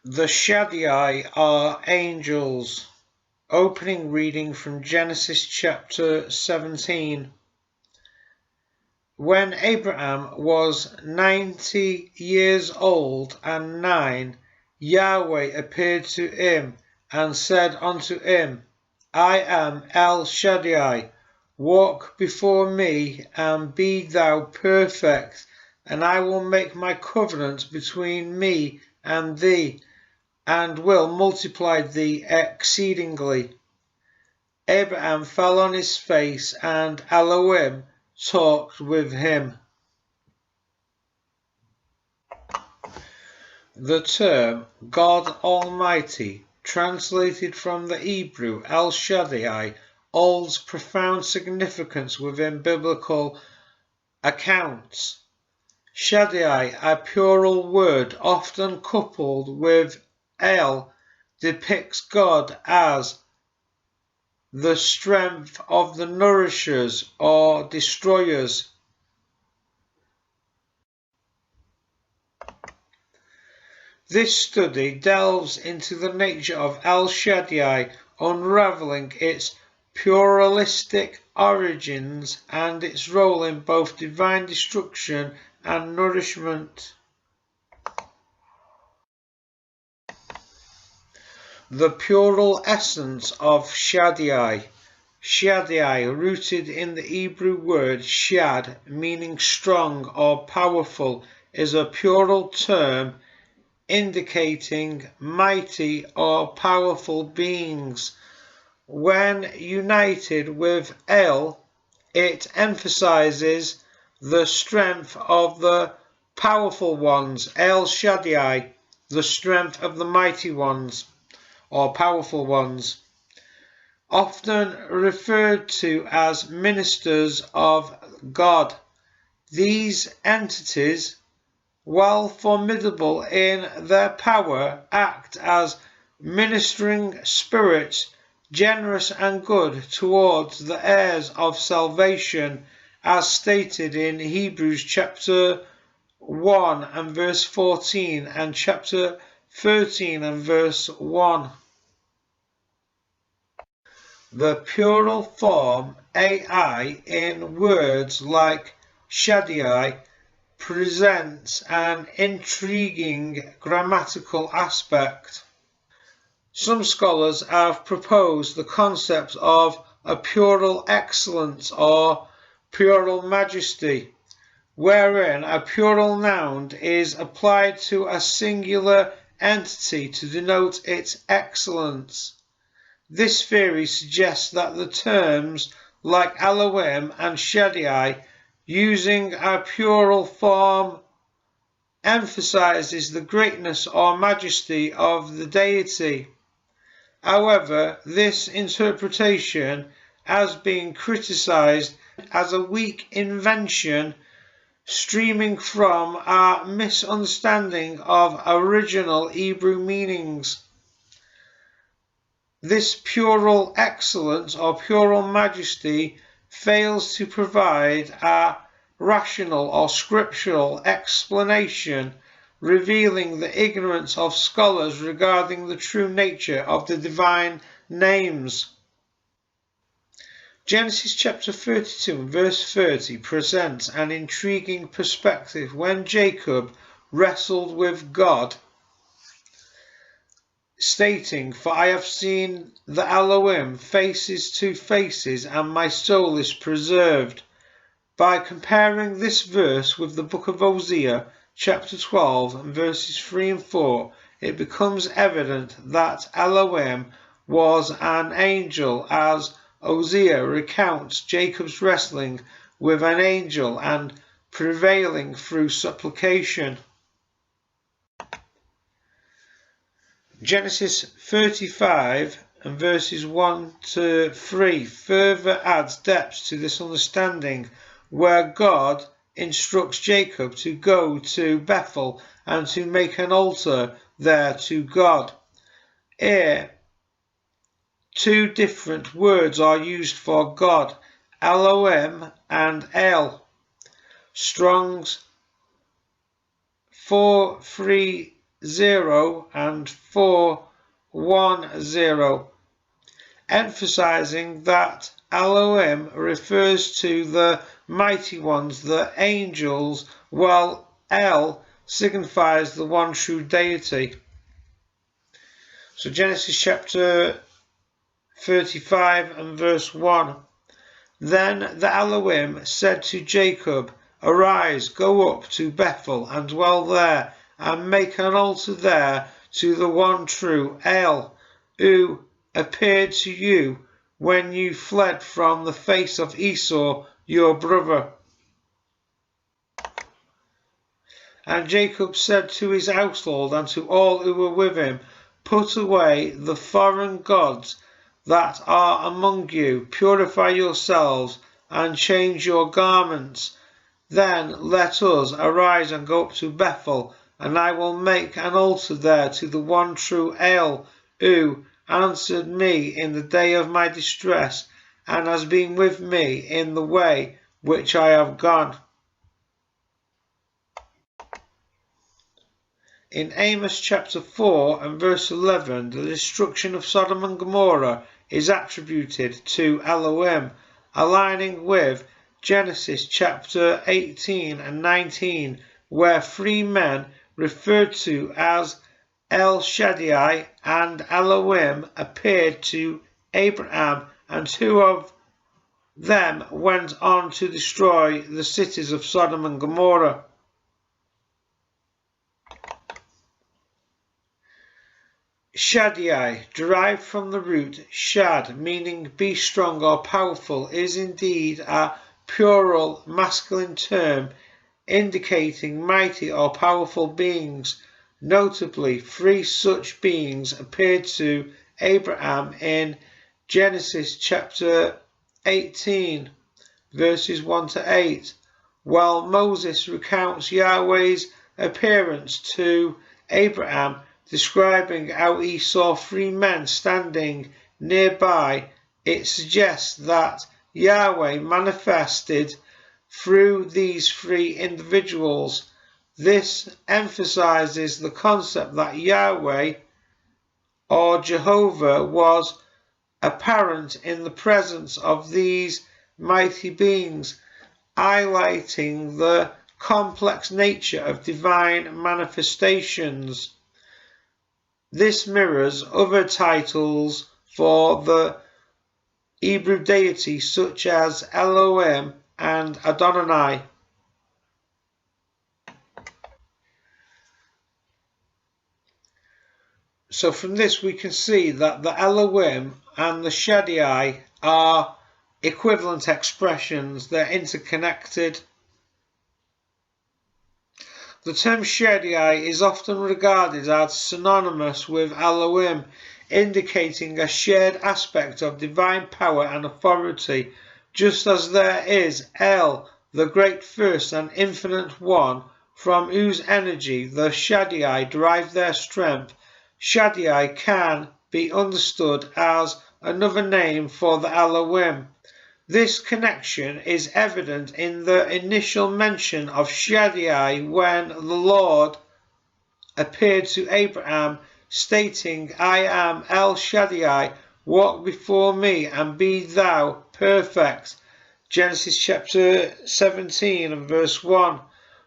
The Shaddai are angels. Opening reading from Genesis chapter 17. When Abraham was 90 years old and 9, Yahweh appeared to him and said unto him, I am El Shaddai, walk before me and be thou perfect, and I will make my covenant between me and thee, and will multiply thee exceedingly. Abraham fell on his face, and Elohim talked with him. The term God Almighty, translated from the Hebrew El Shaddai, holds profound significance within biblical accounts. Shaddai, a plural word often coupled with El, depicts God as the strength of the nourishers or destroyers. This study delves into the nature of El Shaddai, unraveling its pluralistic origins and its role in both divine destruction and nourishment. The plural essence of Shaddai. Shaddai, rooted in the Hebrew word shad, meaning strong or powerful, is a plural term indicating mighty or powerful beings. When united with El, it emphasizes the strength of the powerful ones, El Shaddai, the strength of the mighty ones or powerful ones, often referred to as ministers of God. These entities, while formidable in their power, act as ministering spirits, generous and good towards the heirs of salvation, as stated in Hebrews chapter 1 and verse 14 and chapter 13 and verse 1. The plural form ai in words like Shaddai presents an intriguing grammatical aspect. Some scholars have proposed the concept of a plural excellence or plural majesty, wherein a plural noun is applied to a singular entity to denote its excellence. This theory suggests that the terms like Elohim and Shaddai, using a plural form, emphasizes the greatness or majesty of the deity. However, this interpretation has been criticized as a weak invention stemming from a misunderstanding of original Hebrew meanings. This plural excellence or plural majesty fails to provide a rational or scriptural explanation, revealing the ignorance of scholars regarding the true nature of the divine names. Genesis chapter 32 verse 30 presents an intriguing perspective when Jacob wrestled with God, stating, For I have seen the Elohim faces to faces, and my soul is preserved. By comparing this verse with the book of Hosea, chapter 12, and verses 3 and 4, it becomes evident that Elohim was an angel, as Hosea recounts Jacob's wrestling with an angel and prevailing through supplication. Genesis 35 and verses 1 to 3 further adds depth to this understanding, where God instructs Jacob to go to Bethel and to make an altar there to God. Here, two different words are used for God, Elohim and El. Strong's 433 0 and 4 1 0, emphasizing that Elohim refers to the mighty ones, the angels, while El signifies the one true deity. So Genesis chapter 35 and verse 1. Then the Elohim said to Jacob, Arise, go up to Bethel and dwell there, and make an altar there to the one true El, who appeared to you when you fled from the face of Esau your brother. And Jacob said to his household and to all who were with him, Put away the foreign gods that are among you, purify yourselves, and change your garments. Then let us arise and go up to Bethel, and I will make an altar there to the one true El, who answered me in the day of my distress, and has been with me in the way which I have gone. In Amos chapter 4 and verse 11, the destruction of Sodom and Gomorrah is attributed to Elohim, aligning with Genesis chapter 18 and 19, where three men referred to as El Shaddai and Elohim appeared to Abraham, and two of them went on to destroy the cities of Sodom and Gomorrah. Shaddai, derived from the root shad, meaning be strong or powerful, is indeed a plural masculine term indicating mighty or powerful beings. Notably, three such beings appeared to Abraham in Genesis chapter 18, verses 1 to 8, while Moses recounts Yahweh's appearance to Abraham, describing how he saw three men standing nearby. It suggests that Yahweh manifested through these three individuals. This emphasizes the concept that Yahweh or Jehovah was apparent in the presence of these mighty beings, highlighting the complex nature of divine manifestations. This mirrors other titles for the Hebrew deity such as Elohim and Adonai. So from this we can see that the Elohim and the Shaddai are equivalent expressions, they're interconnected. The term Shaddai is often regarded as synonymous with Elohim, indicating a shared aspect of divine power and authority, just as there is El, the great first and infinite one, from whose energy the Shaddai derive their strength. Shaddai can be understood as another name for the Elohim. This connection is evident in the initial mention of Shaddai when the Lord appeared to Abraham, stating, I am El Shaddai, walk before me and be thou perfect. Genesis chapter 17 and verse 1.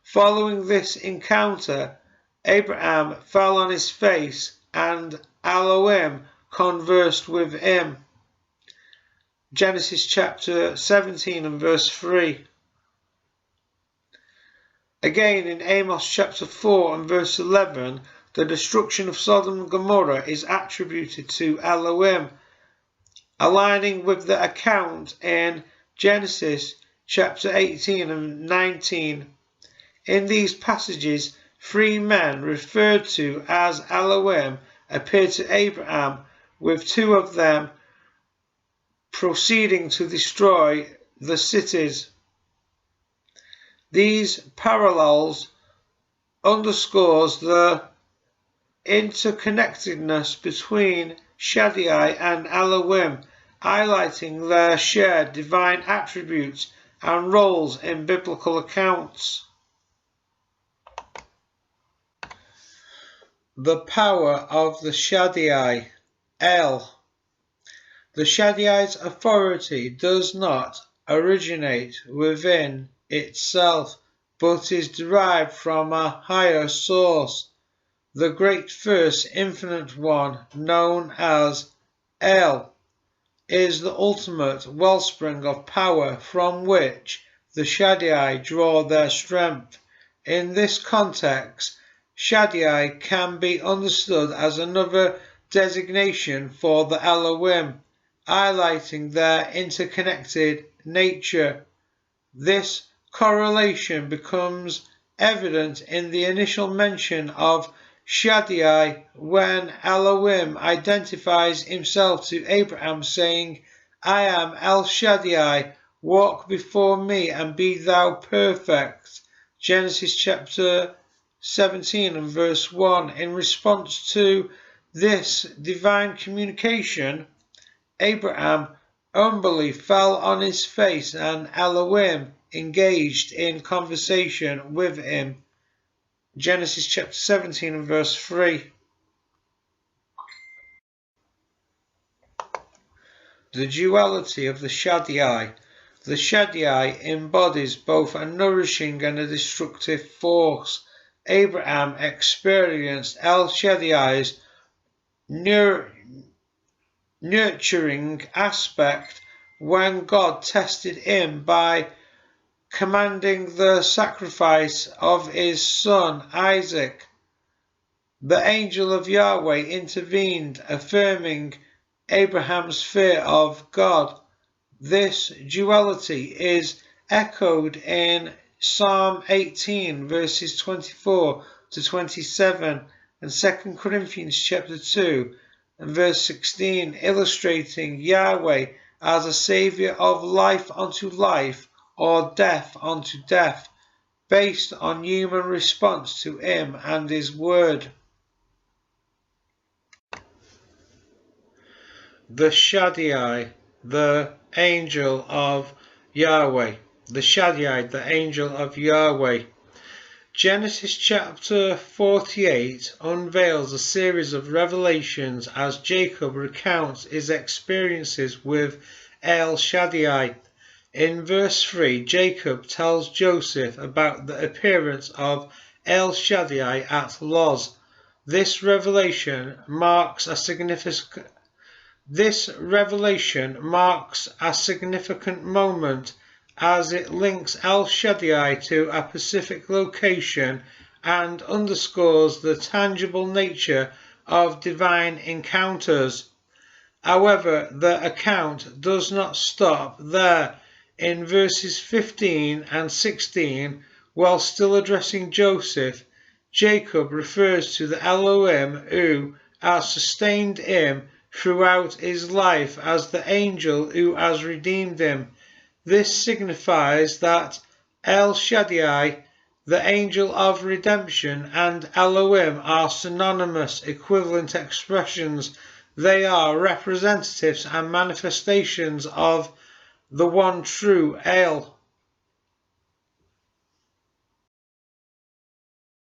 Following this encounter, Abraham fell on his face and Elohim conversed with him. Genesis chapter 17 and verse 3. Again in Amos chapter 4 and verse 11, the destruction of Sodom and Gomorrah is attributed to Elohim, aligning with the account in Genesis chapter 18 and 19. In these passages, three men referred to as Elohim appeared to Abraham, with two of them proceeding to destroy the cities. These parallels underscores the interconnectedness between Shaddai and Elohim, highlighting their shared divine attributes and roles in biblical accounts. The power of the Shaddai. El. The Shaddai's authority does not originate within itself, but is derived from a higher source. The great first infinite one, known as El, is the ultimate wellspring of power from which the Shaddai draw their strength. In this context, Shaddai can be understood as another designation for the Elohim, highlighting their interconnected nature. This correlation becomes evident in the initial mention of Shaddai when Elohim identifies himself to Abraham, saying, "I am El Shaddai, walk before me and be thou perfect." Genesis chapter 17 and verse 1. In response to this divine communication, Abraham humbly fell on his face and Elohim engaged in conversation with him. Genesis chapter 17 and verse 3. The duality of the Shaddai. The Shaddai embodies both a nourishing and a destructive force. Abraham experienced El Shaddai's nurturing aspect when God tested him by commanding the sacrifice of his son Isaac. The angel of Yahweh intervened, affirming Abraham's fear of God. This duality is echoed in Psalm 18 verses 24 to 27 and 2 Corinthians chapter 2 and verse 16, illustrating Yahweh as a saviour of life unto life or death unto death, based on human response to him and his word. The Shaddai, the angel of Yahweh. The Shaddai, the angel of Yahweh. Genesis chapter 48 unveils a series of revelations as Jacob recounts his experiences with El Shaddai. In verse 3, Jacob tells Joseph about the appearance of El Shaddai at Luz. This revelation marks a significant moment as it links El Shaddai to a specific location and underscores the tangible nature of divine encounters. However, the account does not stop there. In verses 15 and 16, while still addressing Joseph, Jacob refers to the Elohim who has sustained him throughout his life as the angel who has redeemed him. This signifies that El Shaddai, the angel of redemption, and Elohim are synonymous, equivalent expressions. They are representatives and manifestations of the one true El.